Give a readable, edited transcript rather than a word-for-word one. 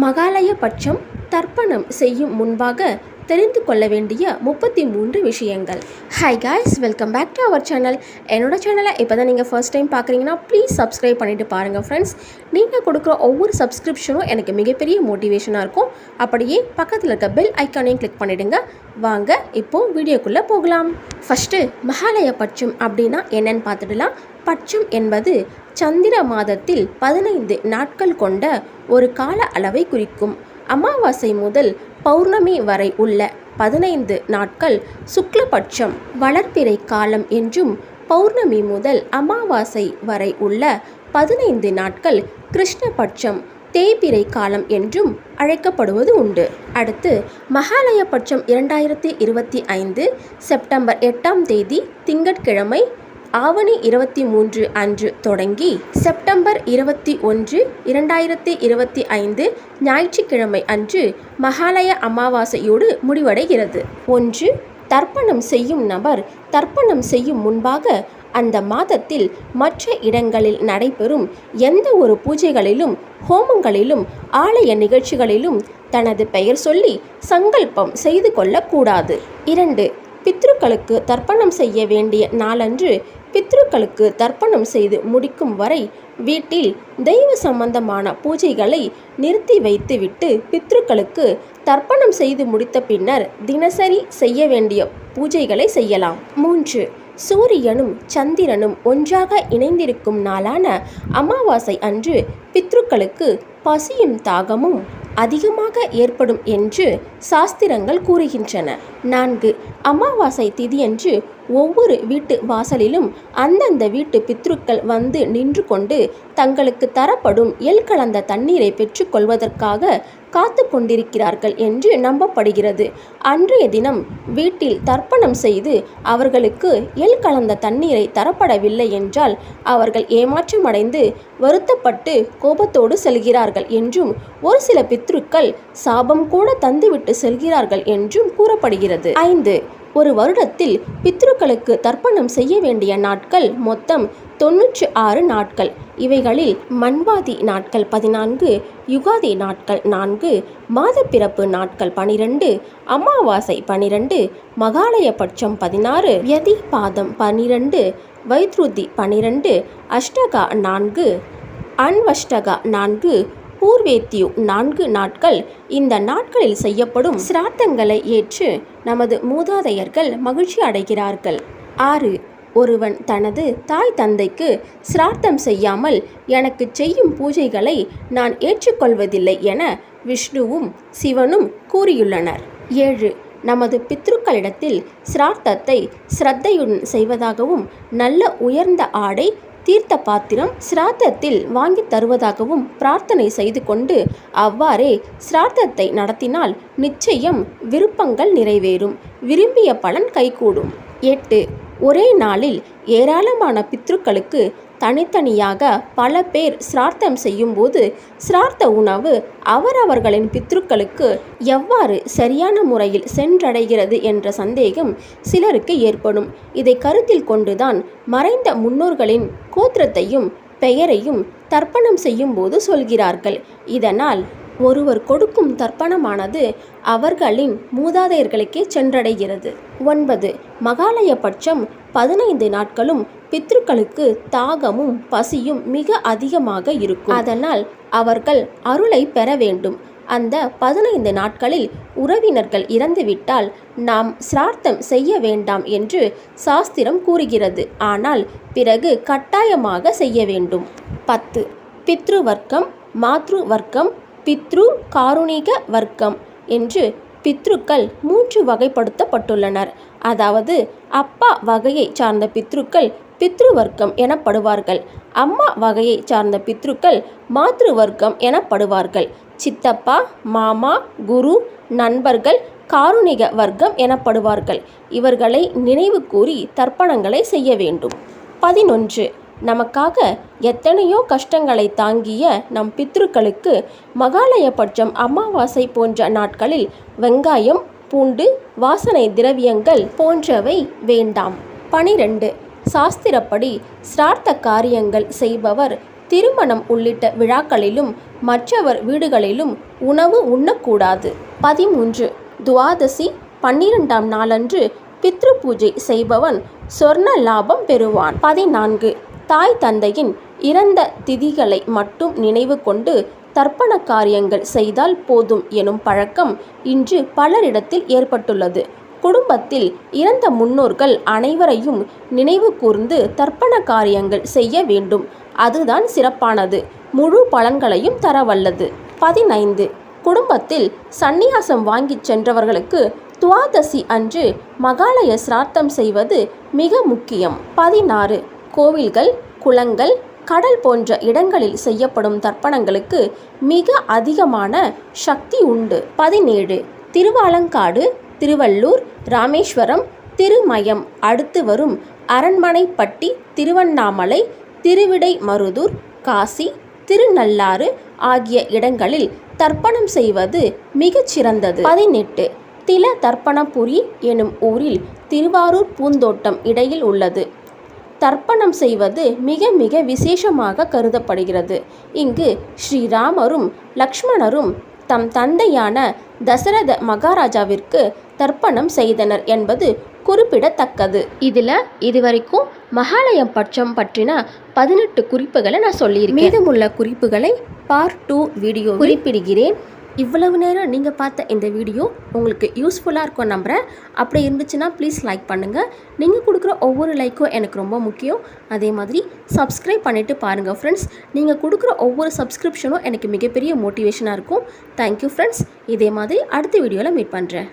மகாலய பட்சம் தர்ப்பணம் செய்யும் முன்பாக தெரிந்து கொள்ள வேண்டிய 33 விஷயங்கள். Hi guys, welcome back to our channel. என்னோட சேனலை இப்போ தான் நீங்கள் ஃபர்ஸ்ட் டைம் பார்க்குறீங்கன்னா ப்ளீஸ் சப்ஸ்கிரைப் பண்ணிவிட்டு பாருங்கள் ஃப்ரெண்ட்ஸ். நீங்கள் கொடுக்குற ஒவ்வொரு சப்ஸ்கிரிப்ஷனும் எனக்கு மிகப்பெரிய மோட்டிவேஷனாக இருக்கும். அப்படியே பக்கத்தில் இருக்க பெல் ஐக்கானையும் கிளிக் பண்ணிவிடுங்க. வாங்க இப்போது வீடியோக்குள்ளே போகலாம். ஃபஸ்ட்டு மகாலய பட்சம் அப்படின்னா என்னன்னு பார்த்துடலாம். பட்சம் என்பது சந்திர மாதத்தில் 15 நாட்கள் கொண்ட ஒரு கால அளவை குறிக்கும். அமாவாசை முதல் பௌர்ணமி வரை உள்ள 15 நாட்கள் சுக்லபட்சம் வளர்பிறை காலம் என்றும், பௌர்ணமி முதல் அமாவாசை வரை உள்ள 15 நாட்கள் கிருஷ்ணபட்சம் தேய்பிறை காலம் என்றும் அழைக்கப்படுவது உண்டு. அடுத்து மகாலய பட்சம் 2025 செப்டம்பர் 8ஆம் தேதி திங்கட்கிழமை ஆவணி 23 அன்று தொடங்கி செப்டம்பர் 21, 2025 ஞாயிற்றுக்கிழமை அன்று மகாலய அமாவாசையோடு முடிவடைகிறது. 1. தர்ப்பணம் செய்யும் நபர் தர்ப்பணம் செய்யும் முன்பாக அந்த மாதத்தில் மற்ற இடங்களில் நடைபெறும் எந்த ஒரு பூஜைகளிலும், ஹோமங்களிலும், ஆலய நிகழ்ச்சிகளிலும் தனது பெயர் சொல்லி சங்கல்பம் செய்து கொள்ளக்கூடாது. 2. பித்ருக்களுக்கு தர்ப்பணம் செய்ய வேண்டிய நாளன்று பித்ருக்களுக்கு தர்ப்பணம் செய்து முடிக்கும் வரை வீட்டில் தெய்வ சம்பந்தமான பூஜைகளை நிறுத்தி வைத்துவிட்டு பித்ருக்களுக்கு தர்ப்பணம் செய்து முடித்த பின்னர் தினசரி செய்ய வேண்டிய பூஜைகளை செய்யலாம். 3. சூரியனும் சந்திரனும் ஒன்றாக இணைந்திருக்கும் நாளான அமாவாசை அன்று பித்ருக்களுக்கு பசியும் தாகமும் அதிகமாக ஏற்படும் என்று சாஸ்திரங்கள் கூறுகின்றன. 4. அமாவாசை திதியன்று ஒவ்வொரு வீட்டு வாசலிலும் அந்தந்த வீட்டு பித்ருக்கள் வந்து நின்று கொண்டு தங்களுக்கு தரப்படும் எள் கலந்த தண்ணீரை பெற்றுக்கொள்வதற்காக காத்து கொண்டிருக்கிறார்கள் என்று நம்பப்படுகிறது. அன்றைய தினம் வீட்டில் தர்ப்பணம் செய்து அவர்களுக்கு எள் கலந்த தண்ணீரை தரப்படவில்லை என்றால் அவர்கள் ஏமாற்றமடைந்து வருத்தப்பட்டு கோபத்தோடு செல்கிறார்கள் என்றும், ஒரு சில பித்ருக்கள் சாபம் கூட தந்துவிட்டு செல்கிறார்கள் என்றும் கூறப்படுகிறது. 5. ஒரு வருடத்தில் பித்ருக்களுக்கு தர்ப்பணம் செய்ய வேண்டிய நாட்கள் மொத்தம் 96 நாட்கள். இவைகளில் மன்வாதி நாட்கள் 14, யுகாதி நாட்கள் 4, மாதப்பிறப்பு நாட்கள் 12, அமாவாசை 12, மகாலய பட்சம் 16, யதி பாதம் 12, வைத்ருதி 12, அஷ்டகா 4, அன்வஷ்டகா 4, பூர்வேத்யு 4 நாட்கள். இந்த நாட்களில் செய்யப்படும் சிராத்தங்களை ஏற்று நமது மூதாதையர்கள் மகிழ்ச்சி அடைகிறார்கள். 6. ஒருவன் தனது தாய் தந்தைக்கு சிராத்தம் செய்யாமல் எனக்கு செய்யும் பூஜைகளை நான் ஏற்றுக்கொள்வதில்லை என விஷ்ணுவும் சிவனும் கூறியுள்ளனர். 7. நமது பித்ருக்களிடத்தில் சிராத்தத்தை சிரத்தையுடன் செய்வதாகவும், நல்ல உயர்ந்த ஆடை, தீர்த்த பாத்திரம் சிராத்தத்தில் வாங்கி தருவதாகவும் பிரார்த்தனை செய்து கொண்டு அவ்வாறே சிராத்தத்தை நடத்தினால் நிச்சயம் விருப்பங்கள் நிறைவேறும், விரும்பிய பலன் கைகூடும். 8. ஒரே நாளில் ஏராளமான பித்ருக்களுக்கு தனித்தனியாக பல பேர் சிரார்த்தம் செய்யும்போது சிரார்த்த உணவு அவரவர்களின் பித்ருக்களுக்கு எவ்வாறு சரியான முறையில் சென்றடைகிறது என்ற சந்தேகம் சிலருக்கு ஏற்படும். இதை கருத்தில் கொண்டுதான் மறைந்த முன்னோர்களின் கோத்திரத்தையும் பெயரையும் தர்ப்பணம் செய்யும் போது சொல்கிறார்கள். இதனால் ஒருவர் கொடுக்கும் தர்ப்பணமானது அவர்களின் மூதாதையர்களுக்கே சென்றடைகிறது. 9. மகாலய பட்சம் 15 நாட்களும் பித்ருக்களுக்கு தாகமும் பசியும் மிக அதிகமாக இருக்கும். அதனால் அவர்கள் அருளை பெற வேண்டும். அந்த 15 நாட்களில் உறவினர்கள் இறந்துவிட்டால் நாம் சிரார்த்தம் செய்ய வேண்டாம் என்று சாஸ்திரம் கூறுகிறது. ஆனால் பிறகு கட்டாயமாக செய்ய வேண்டும். 10. பித்ரு வர்க்கம், மாத்ரு வர்க்கம், பித்ரு காருணிக வர்க்கம் என்று பித்ருக்கள் 3 வகைப்படுத்தப்பட்டுள்ளனர். அதாவது அப்பா வகையை சார்ந்த பித்ருக்கள் பித்ரு வர்க்கம் எனப்படுவார்கள். அம்மா வகையை சார்ந்த பித்ருக்கள் மாத்ரு வர்க்கம் எனப்படுவார்கள். சித்தப்பா, மாமா, குரு, நண்பர்கள் காருணிக வர்க்கம் எனப்படுவார்கள். இவர்களை நினைவு கூறி தர்ப்பணங்களை செய்ய வேண்டும். 11. நமக்காக எத்தனையோ கஷ்டங்களை தாங்கிய நம் பித்ருக்களுக்கு மகாலய பட்சம் அமாவாசை போன்ற நாட்களில் வெங்காயம், பூண்டு, வாசனை திரவியங்கள் போன்றவை வேண்டாம். 12. சாஸ்திரப்படி சிரார்த்த காரியங்கள் செய்பவர் திருமணம் உள்ளிட்ட விழாக்களிலும் மற்றவர் வீடுகளிலும் உணவு உண்ணக்கூடாது. 13 துவாதசி 12ஆம் நாளன்று பித்ரு பூஜை செய்பவன் சொர்ண லாபம் பெறுவான். 14 தாய் தந்தையின் இறந்த திதிகளை மட்டும் நினைவு கொண்டு தர்ப்பண காரியங்கள் செய்தால் போதும் எனும் பழக்கம் இன்று பலரிடத்தில் ஏற்பட்டுள்ளது. குடும்பத்தில் இறந்த முன்னோர்கள் அனைவரையும் நினைவு கூர்ந்து தர்ப்பண காரியங்கள் செய்ய வேண்டும். அதுதான் சிறப்பானது, முழு பலன்களையும் தரவல்லது. 15 குடும்பத்தில் சந்நியாசம் வாங்கிச் சென்றவர்களுக்கு துவாதசி அன்று மகாலய சிராத்தம் செய்வது மிக முக்கியம். 16 கோவில்கள், குளங்கள், கடல் போன்ற இடங்களில் செய்யப்படும் தர்ப்பணங்களுக்கு மிக அதிகமான சக்தி உண்டு. 17 திருவாலங்காடு, திருவள்ளூர், ராமேஸ்வரம், திருமயம், அடுத்து வரும் அரண்மனைப்பட்டி, திருவண்ணாமலை, திருவிடைமருதூர், காசி, திருநள்ளாறு ஆகிய இடங்களில் தர்ப்பணம் செய்வது மிகச் சிறந்தது. 18 தில தர்ப்பணபுரி எனும் ஊரில் திருவாரூர் பூந்தோட்டம் இடையில் உள்ளது. தர்ப்பணம் செய்வது மிக மிக விசேஷமாக கருதப்படுகிறது. இங்கு ஸ்ரீராமரும் லக்ஷ்மணரும் தம் தந்தையான தசரத மகாராஜாவிற்கு தர்ப்பணம் செய்தனர் என்பது குறிப்பிடத்தக்கது. இதில் இதுவரைக்கும் மகாலயம் பட்சம் பற்றின 18 குறிப்புகளை நான் சொல்லியிருக்கேன். மீதமுள்ள குறிப்புகளை பார்ட் 2 வீடியோ குறிப்பிடுகிறேன். இவ்வளவு நேரம் நீங்கள் பார்த்த இந்த வீடியோ உங்களுக்கு யூஸ்ஃபுல்லாக இருக்கும் நம்புகிறேன். அப்படி இருந்துச்சுன்னா ப்ளீஸ் லைக் பண்ணுங்கள். நீங்கள் கொடுக்குற ஒவ்வொரு லைக்கும் எனக்கு ரொம்ப முக்கியம். அதே மாதிரி சப்ஸ்கிரைப் பண்ணிவிட்டு பாருங்கள் ஃப்ரெண்ட்ஸ். நீங்கள் கொடுக்குற ஒவ்வொரு சப்ஸ்கிரிப்ஷனும் எனக்கு மிகப்பெரிய மோட்டிவேஷனாக இருக்கும். Thank you friends. இதே மாதிரி அடுத்த வீடியோவில் மீட் பண்ணுறேன்.